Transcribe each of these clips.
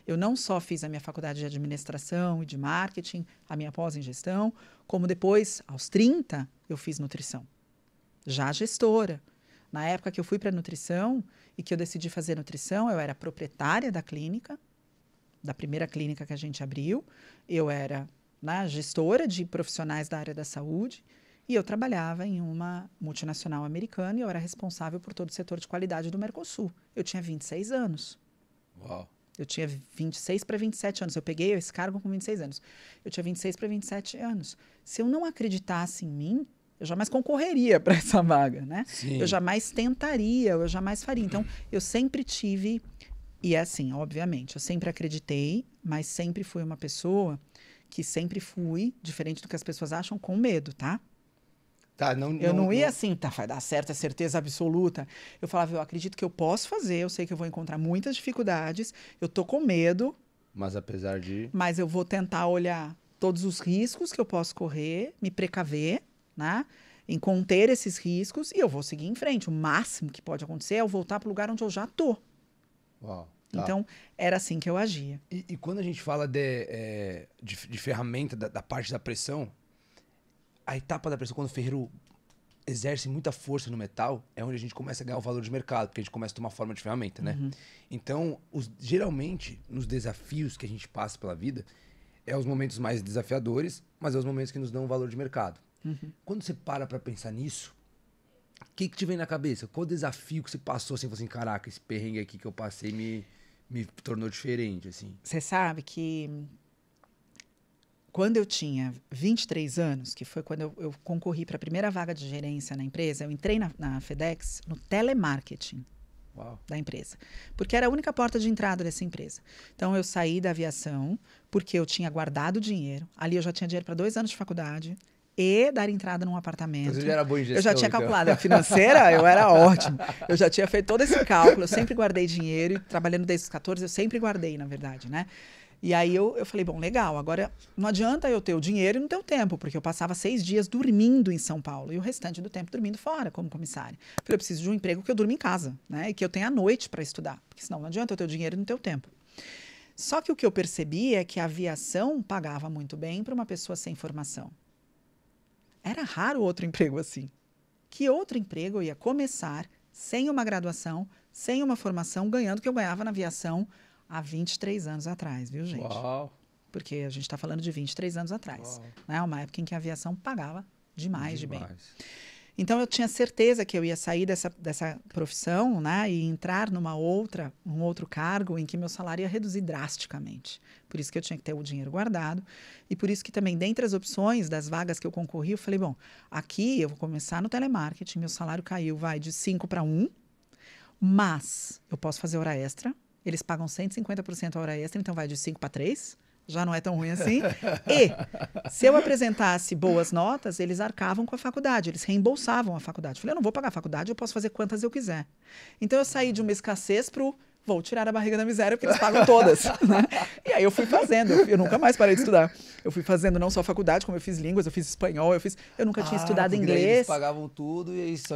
Eu não só fiz a minha faculdade de administração e de marketing, a minha pós em gestão, como depois, aos 30, eu fiz nutrição. Já gestora. Na época que eu fui para nutrição e que eu decidi fazer nutrição, eu era proprietária da clínica, da primeira clínica que a gente abriu. Eu era gestora de profissionais da área da saúde e eu trabalhava em uma multinacional americana e eu era responsável por todo o setor de qualidade do Mercosul. Eu tinha 26 anos. Uau. Eu tinha 26 para 27 anos. Eu peguei esse cargo com 26 anos. Eu tinha 26 para 27 anos. Se eu não acreditasse em mim, eu jamais concorreria para essa vaga, né? Sim. Eu jamais tentaria, eu jamais faria. Então, eu sempre tive, e é assim, obviamente, eu sempre acreditei, mas sempre fui uma pessoa que sempre fui, diferente do que as pessoas acham, com medo, tá? Tá, Eu não ia assim, tá, vai dar certo, é certeza absoluta. Eu falava, eu acredito que eu posso fazer, eu sei que eu vou encontrar muitas dificuldades, eu tô com medo, Mas apesar de... mas eu vou tentar olhar todos os riscos que eu posso correr, me precaver, né? Em conter esses riscos e eu vou seguir em frente. O máximo que pode acontecer é eu voltar para o lugar onde eu já tô. Uau. Tá. Então, era assim que eu agia. E quando a gente fala de ferramenta, da parte da pressão, a etapa da pressão, quando o ferreiro exerce muita força no metal, é onde a gente começa a ganhar o valor de mercado, porque a gente começa a tomar forma de ferramenta, né? Uhum. Então, geralmente, nos desafios que a gente passa pela vida, é os momentos mais desafiadores, mas é os momentos que nos dão o valor de mercado. Uhum. Quando você para pensar nisso, o que te vem na cabeça? Qual desafio que você passou, assim, assim, caraca, esse perrengue aqui que eu passei me tornou diferente, assim? Você sabe que quando eu tinha 23 anos, que foi quando eu concorri para a primeira vaga de gerência na empresa, eu entrei na FedEx no telemarketing. Uau. Da empresa, porque era a única porta de entrada dessa empresa. Então, eu saí da aviação porque eu tinha guardado dinheiro. Ali eu já tinha dinheiro para 2 anos de faculdade e dar entrada num apartamento. Então, você já era boa em gestão, eu já tinha então. calculado a financeira, eu era ótimo. Eu já tinha feito todo esse cálculo, eu sempre guardei dinheiro, e trabalhando desde os 14, eu sempre guardei, na verdade, né? E aí eu falei, bom, legal, agora não adianta eu ter o dinheiro e não ter o tempo, porque eu passava 6 dias dormindo em São Paulo e o restante do tempo dormindo fora, como comissária. Falei, eu preciso de um emprego que eu durma em casa, né? E que eu tenha a noite para estudar, porque senão não adianta eu ter o dinheiro e não ter o tempo. Só que o que eu percebi é que a aviação pagava muito bem para uma pessoa sem formação. Era raro outro emprego assim. Que outro emprego eu ia começar sem uma graduação, sem uma formação, ganhando o que eu ganhava na aviação há 23 anos atrás, viu, gente? Uau. Porque a gente está falando de 23 anos atrás. Né? Uma época em que a aviação pagava demais de bem. Então, eu tinha certeza que eu ia sair dessa profissão, né, e entrar num outro cargo em que meu salário ia reduzir drasticamente. Por isso que eu tinha que ter o dinheiro guardado. E por isso que também, dentre as opções das vagas que eu concorri, eu falei, bom, aqui eu vou começar no telemarketing, meu salário caiu, vai de 5 para 1, mas eu posso fazer hora extra. Eles pagam 150% a hora extra, então vai de 5 para 3. Já não é tão ruim assim. E, se eu apresentasse boas notas, eles arcavam com a faculdade, eles reembolsavam a faculdade. Eu falei, eu não vou pagar a faculdade, eu posso fazer quantas eu quiser. Então, eu saí de uma escassez para o vou tirar a barriga da miséria, porque eles pagam todas. Né? E aí eu fui fazendo, eu nunca mais parei de estudar. Eu fui fazendo não só a faculdade, como eu fiz línguas, eu fiz espanhol, eu nunca tinha estudado inglês. Eles pagavam tudo e aí só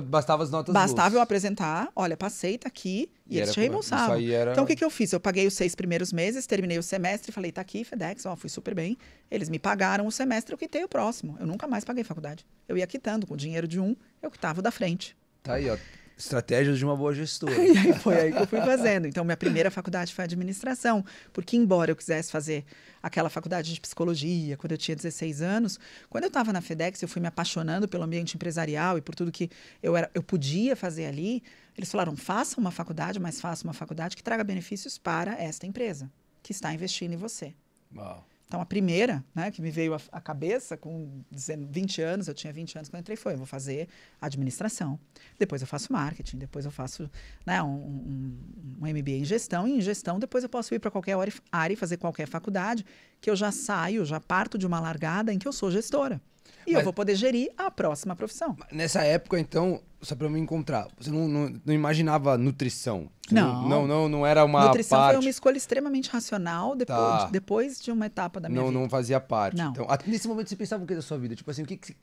bastava as notas Bastava boas. eu apresentar, olha, passei, tá aqui, e eles te reembolsavam. Então, o que eu fiz? Eu paguei os 6 primeiros meses, terminei o semestre, falei, tá aqui, FedEx, ó, fui super bem. Eles me pagaram o semestre, eu quitei o próximo. Eu nunca mais paguei faculdade. Eu ia quitando, com o dinheiro de um, eu quitava o da frente. Tá aí, ó. Estratégias de uma boa gestora. E aí foi aí que eu fui fazendo. Então, minha primeira faculdade foi administração, porque embora eu quisesse fazer aquela faculdade de psicologia, quando eu tinha 16 anos, quando eu estava na FedEx, eu fui me apaixonando pelo ambiente empresarial e por tudo que eu podia fazer ali. Eles falaram, faça uma faculdade, mas faça uma faculdade que traga benefícios para esta empresa, que está investindo em você. Uau. Então, a primeira, né, que me veio à cabeça, com 20 anos, eu tinha 20 anos quando eu entrei, foi, eu vou fazer administração, depois eu faço marketing, depois eu faço, né, um MBA em gestão, e em gestão depois eu posso ir para qualquer área e fazer qualquer faculdade, que eu já saio, já parto de uma largada em que eu sou gestora. E eu vou poder gerir a próxima profissão. Nessa época, então, só para eu me encontrar, você não imaginava nutrição? Não era uma nutrição parte... foi uma escolha extremamente racional depois de uma etapa da minha vida. Não fazia parte. Não. Então, nesse momento você pensava o que da sua vida? Tipo assim, o que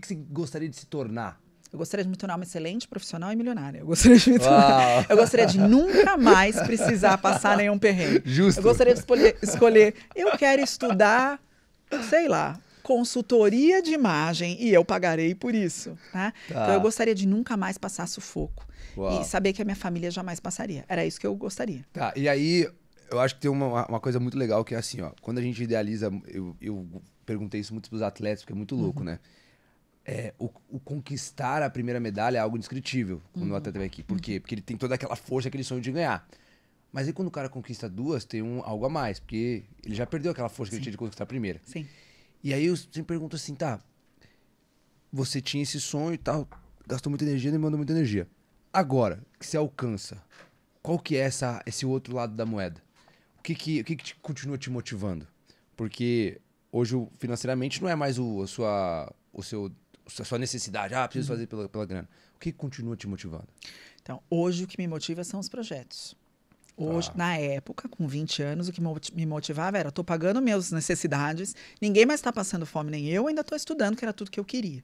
você gostaria de se tornar? Eu gostaria de me tornar uma excelente profissional e milionária. Eu gostaria de nunca mais precisar passar nenhum perrengue. Justo. Eu gostaria de escolher. Eu quero estudar, sei lá, consultoria de imagem e eu pagarei por isso. Né? Tá. Então eu gostaria de nunca mais passar sufoco. Uau. E saber que a minha família jamais passaria. Era isso que eu gostaria. Tá, e aí eu acho que tem uma coisa muito legal que é assim, ó. Quando a gente idealiza, eu perguntei isso muito pros atletas, porque é muito louco, né? O conquistar a primeira medalha é algo indescritível quando o atleta vem aqui. Por quê? Porque ele tem toda aquela força, aquele sonho de ganhar. Mas aí quando o cara conquista duas, tem algo a mais, porque ele já perdeu aquela força que ele tinha de conquistar a primeira. Sim. E aí eu sempre pergunto assim, tá, você tinha esse sonho e tal, gastou muita energia, demandou muita energia. Agora, que você alcança, qual que é esse outro lado da moeda? O que continua te motivando? Porque hoje, financeiramente, não é mais a sua necessidade. Ah, preciso fazer pela grana. O que continua te motivando? Então, hoje o que me motiva são os projetos. Hoje, na época, com 20 anos, o que me motivava era: estou pagando minhas necessidades, ninguém mais está passando fome, nem eu ainda estou estudando, que era tudo que eu queria.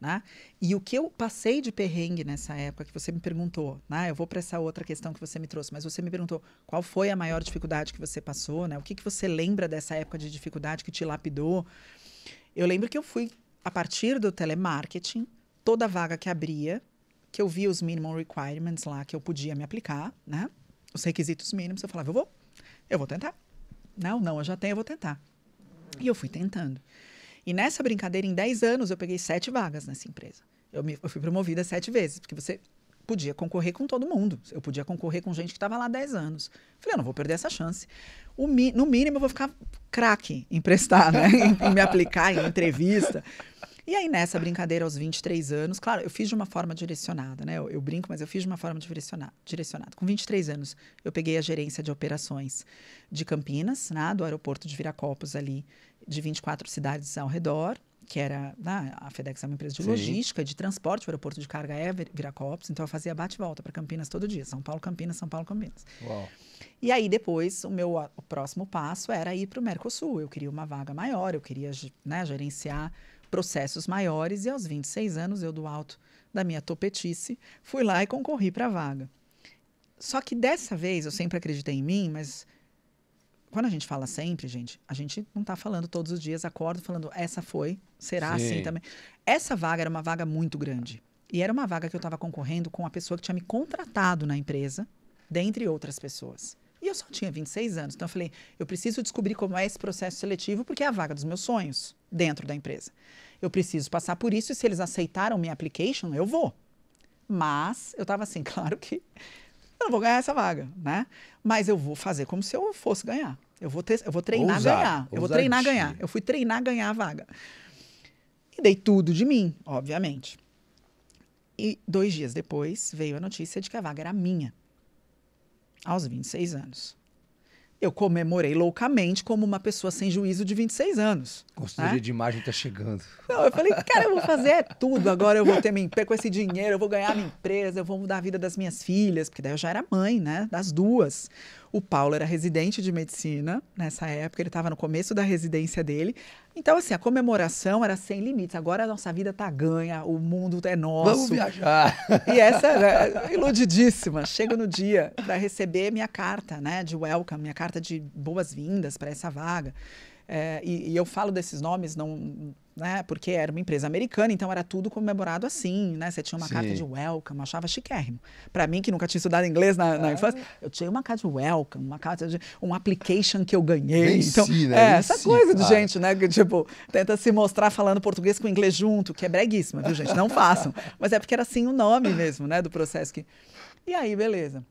Né? E o que eu passei de perrengue nessa época, que você me perguntou, né? Eu vou para essa outra questão que você me trouxe, mas você me perguntou qual foi a maior dificuldade que você passou, né? O que você lembra dessa época de dificuldade que te lapidou? Eu lembro que eu fui, a partir do telemarketing, toda vaga que abria, que eu via os minimum requirements lá, que eu podia me aplicar, né? Os requisitos mínimos, eu falava, eu vou tentar. Não, eu já tenho, eu vou tentar. E eu fui tentando. E nessa brincadeira, em 10 anos, eu peguei 7 vagas nessa empresa. Eu fui promovida 7 vezes, porque você podia concorrer com todo mundo. Eu podia concorrer com gente que estava lá há 10 anos. Falei, eu não vou perder essa chance. No mínimo, eu vou ficar craque em prestar, né? em me aplicar em entrevista. E aí, nessa brincadeira, aos 23 anos, claro, eu fiz de uma forma direcionada, né? Eu brinco, mas eu fiz de uma forma direcionada. Com 23 anos, eu peguei a gerência de operações de Campinas, né? Do aeroporto de Viracopos ali, de 24 cidades ao redor, que era... a FedEx é uma empresa de logística, de transporte, o aeroporto de carga é Viracopos, então eu fazia bate e volta para Campinas todo dia, São Paulo, Campinas, São Paulo, Campinas. Uau. E aí, depois, o próximo passo era ir para o Mercosul. Eu queria uma vaga maior, eu queria, né, gerenciar processos maiores, e aos 26 anos, eu do alto da minha topetice, fui lá e concorri para a vaga. Só que dessa vez, eu sempre acreditei em mim, mas quando a gente fala sempre, gente, a gente não está falando todos os dias, acordo falando, essa foi, será assim também. Essa vaga era uma vaga muito grande. E era uma vaga que eu estava concorrendo com a pessoa que tinha me contratado na empresa, dentre outras pessoas. E eu só tinha 26 anos. Então, eu falei, eu preciso descobrir como é esse processo seletivo, porque é a vaga dos meus sonhos dentro da empresa. Eu preciso passar por isso, e se eles aceitaram minha application, eu vou. Mas, eu estava assim, claro que eu não vou ganhar essa vaga, né? Mas eu vou fazer como se eu fosse ganhar. Eu vou treinar a ganhar. Eu vou treinar a ganhar. Eu fui treinar a ganhar a vaga. E dei tudo de mim, obviamente. E 2 dias depois, veio a notícia de que a vaga era minha. Aos 26 anos. Eu comemorei loucamente como uma pessoa sem juízo de 26 anos. Consultoria de imagem está chegando. Não, eu falei, cara, eu vou fazer tudo. Agora eu vou ter minha empresa com esse dinheiro, eu vou ganhar minha empresa, eu vou mudar a vida das minhas filhas, porque daí eu já era mãe, né? Das duas. O Paulo era residente de medicina nessa época, ele estava no começo da residência dele. Então, assim, a comemoração era sem limites. Agora a nossa vida tá ganha, o mundo é nosso. Vamos viajar. E essa, né, iludidíssima, chego no dia para receber minha carta, né, de welcome, minha carta de boas-vindas para essa vaga. E eu falo desses nomes, não, né, porque era uma empresa americana, então era tudo comemorado assim, né? Você tinha uma carta de welcome, eu achava chiquérrimo. Para mim, que nunca tinha estudado inglês na infância, eu tinha uma carta de welcome, uma carta de um application que eu ganhei. Então, essa coisa de gente, né, que tipo, tenta se mostrar falando português com inglês junto, que é breguíssima, viu, gente? Não façam. Mas é porque era assim o nome mesmo, né, do processo que... E aí, beleza.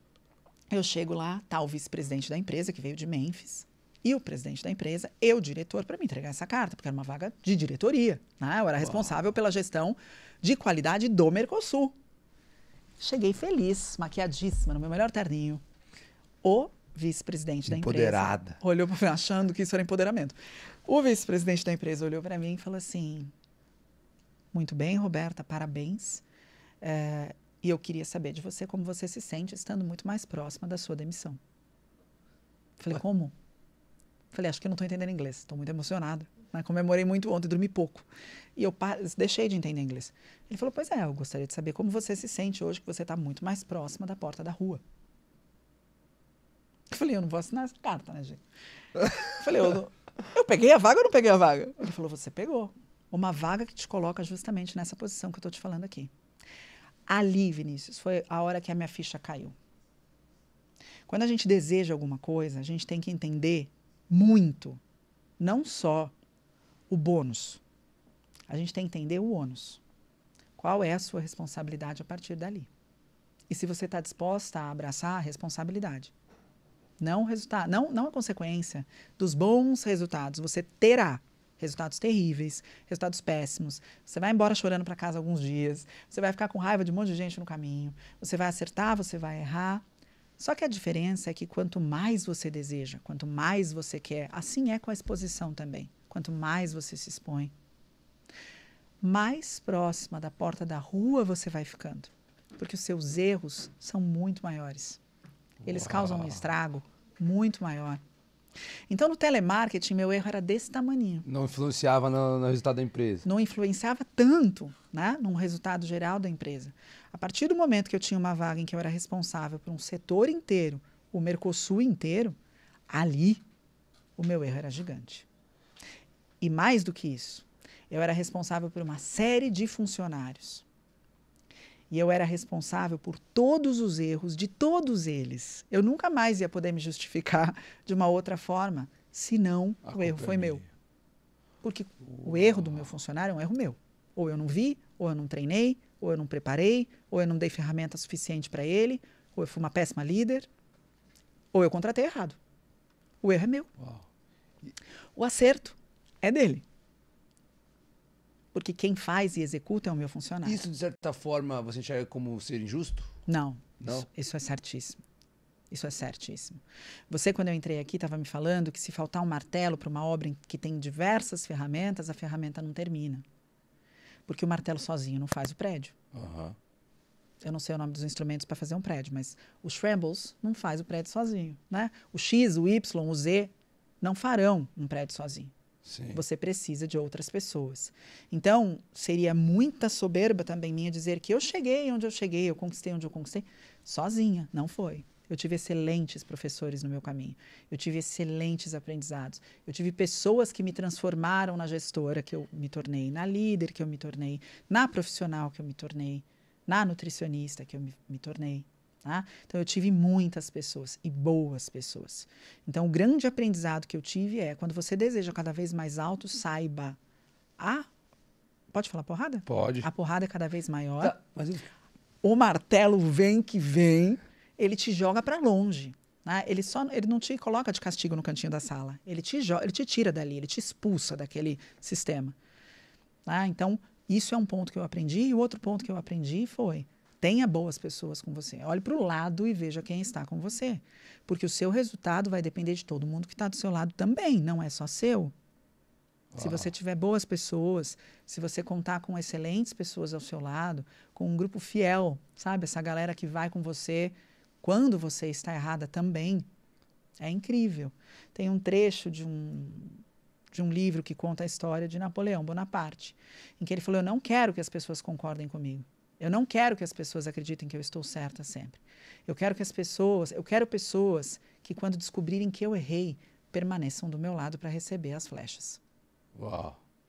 Eu chego lá, tá o vice-presidente da empresa, que veio de Memphis, e o presidente da empresa e o diretor para me entregar essa carta, porque era uma vaga de diretoria, né? Eu era responsável pela gestão de qualidade do Mercosul. Cheguei feliz, maquiadíssima, no meu melhor terninho. O vice-presidente da empresa olhou para mim, achando que isso era empoderamento. O vice-presidente da empresa olhou para mim e falou assim, muito bem, Roberta, parabéns. E eu queria saber de você como você se sente estando muito mais próxima da sua demissão. Falei, como? Falei, acho que eu não estou entendendo inglês. Estou muito emocionado. Né? Comemorei muito ontem, dormi pouco. E eu deixei de entender inglês. Ele falou, pois é, eu gostaria de saber como você se sente hoje que você está muito mais próxima da porta da rua. Eu falei, eu não vou assinar essa carta, né, gente? Eu falei, eu peguei a vaga ou não peguei a vaga? Ele falou, você pegou. Uma vaga que te coloca justamente nessa posição que eu estou te falando aqui. Ali, Vinícius, foi a hora que a minha ficha caiu. Quando a gente deseja alguma coisa, a gente tem que entender muito, não só o bônus. A gente tem que entender o ônus. Qual é a sua responsabilidade a partir dali? E se você está disposta a abraçar a responsabilidade. Não o resultado, não a consequência dos bons resultados. Você terá resultados terríveis, resultados péssimos. Você vai embora chorando para casa alguns dias. Você vai ficar com raiva de um monte de gente no caminho. Você vai acertar, você vai errar. Só que a diferença é que quanto mais você deseja, quanto mais você quer, assim é com a exposição também. Quanto mais você se expõe, mais próxima da porta da rua você vai ficando. Porque os seus erros são muito maiores. Eles causam um estrago muito maior. Então, no telemarketing, meu erro era desse tamaninho. Não influenciava no resultado da empresa. Não influenciava tanto, né, no resultado geral da empresa. A partir do momento que eu tinha uma vaga em que eu era responsável por um setor inteiro, o Mercosul inteiro, ali o meu erro era gigante. E mais do que isso, eu era responsável por uma série de funcionários. E eu era responsável por todos os erros de todos eles. Eu nunca mais ia poder me justificar de uma outra forma, senão o erro foi meu. Porque o erro do meu funcionário é um erro meu. Ou eu não vi, ou eu não treinei, ou eu não preparei, ou eu não dei ferramenta suficiente para ele, ou eu fui uma péssima líder, ou eu contratei errado. O erro é meu. O acerto é dele. Porque quem faz e executa é o meu funcionário. Isso, de certa forma, você enxerga como ser injusto? Não. Isso é certíssimo. Isso é certíssimo. Você, quando eu entrei aqui, estava me falando que se faltar um martelo para uma obra que tem diversas ferramentas, a ferramenta não termina. Porque o martelo sozinho não faz o prédio. Eu não sei o nome dos instrumentos para fazer um prédio, mas os Shambles não faz o prédio sozinho. Né? O X, o Y, o Z não farão um prédio sozinho. Sim. Você precisa de outras pessoas. Então, seria muita soberba também minha dizer que eu cheguei onde eu cheguei, eu conquistei onde eu conquistei, sozinha. Não foi. Eu tive excelentes professores no meu caminho. Eu tive excelentes aprendizados. Eu tive pessoas que me transformaram na gestora que eu me tornei, na líder que eu me tornei, na profissional que eu me tornei, na nutricionista que eu me tornei. Tá? Então, eu tive muitas pessoas e boas pessoas. Então, o grande aprendizado que eu tive é, quando você deseja cada vez mais alto, saiba. Pode falar porrada? Pode. A porrada é cada vez maior. Tá, mas o martelo vem que vem, ele te joga para longe. Né? Ele não te coloca de castigo no cantinho da sala. Ele te tira dali, ele te expulsa daquele sistema. Tá? Então, isso é um ponto que eu aprendi. E o outro ponto que eu aprendi foi: tenha boas pessoas com você. Olhe para o lado e veja quem está com você. Porque o seu resultado vai depender de todo mundo que está do seu lado também, não é só seu. Se você tiver boas pessoas, se você contar com excelentes pessoas ao seu lado, com um grupo fiel, sabe? Essa galera que vai com você quando você está errada também, é incrível. Tem um trecho de um livro que conta a história de Napoleão Bonaparte, em que ele falou: eu não quero que as pessoas concordem comigo. Eu não quero que as pessoas acreditem que eu estou certa sempre. Eu quero pessoas que, quando descobrirem que eu errei, permaneçam do meu lado para receber as flechas. Uau!